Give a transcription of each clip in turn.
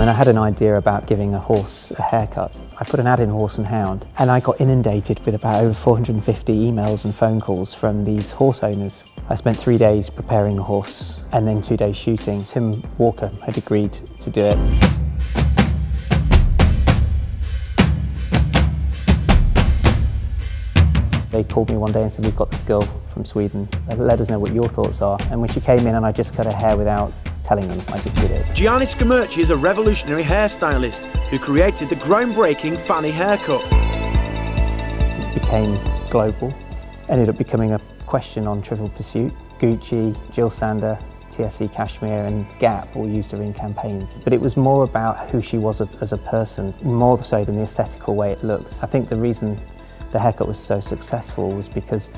And I had an idea about giving a horse a haircut. I put an ad in Horse and Hound and I got inundated with about over 450 emails and phone calls from these horse owners. I spent 3 days preparing the horse and then 2 days shooting. Tim Walker had agreed to do it. They called me one day and said, "We've got this girl from Sweden, let us know what your thoughts are." And when she came in and I just cut her hair without telling them, I just did it. Gianni Scumaci is a revolutionary hairstylist who created the groundbreaking fanny haircut. It became global, ended up becoming a question on Trivial Pursuit. Gucci, Jill Sander, TSE Cashmere and Gap all used her in campaigns. But it was more about who she was as a person, more so than the aesthetical way it looked. I think the reason the haircut was so successful was because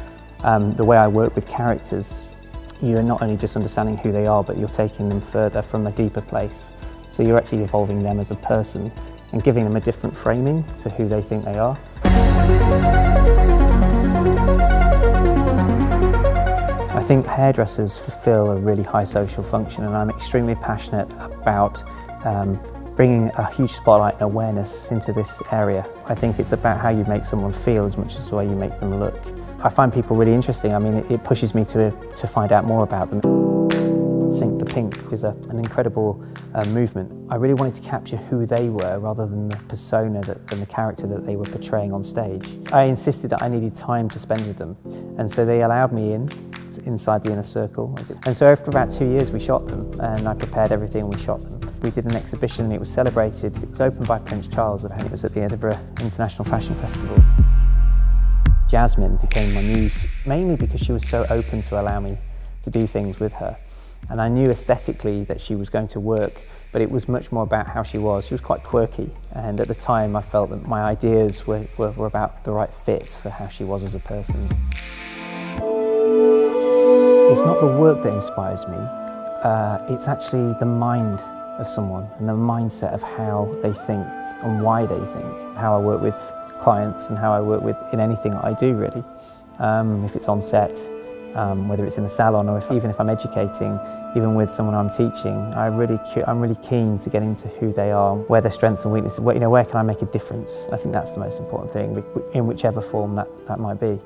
the way I work with characters, you're not only just understanding who they are, but you're taking them further from a deeper place. So you're actually evolving them as a person and giving them a different framing to who they think they are. I think hairdressers fulfill a really high social function, and I'm extremely passionate about bringing a huge spotlight and awareness into this area. I think it's about how you make someone feel as much as the way you make them look. I find people really interesting. I mean, it pushes me to find out more about them. Sink the Pink is an incredible movement. I really wanted to capture who they were rather than the persona and the character that they were portraying on stage. I insisted that I needed time to spend with them, and so they allowed me inside the inner circle. And so after about 2 years we shot them, and I prepared everything and we shot them. We did an exhibition and it was celebrated. It was opened by Prince Charles and it was at the Edinburgh International Fashion Festival. Jasmine became my muse, mainly because she was so open to allow me to do things with her. And I knew aesthetically that she was going to work, but it was much more about how she was. She was quite quirky, and at the time I felt that my ideas were about the right fit for how she was as a person. It's not the work that inspires me, it's actually the mind of someone and the mindset of how they think and why they think. How I work with clients and how I work with in anything that I do, really. If it's on set, whether it's in a salon or even if I'm educating, even with someone I'm teaching, I'm really keen to get into who they are, where their strengths and weaknesses, where can I make a difference? I think that's the most important thing, in whichever form that might be.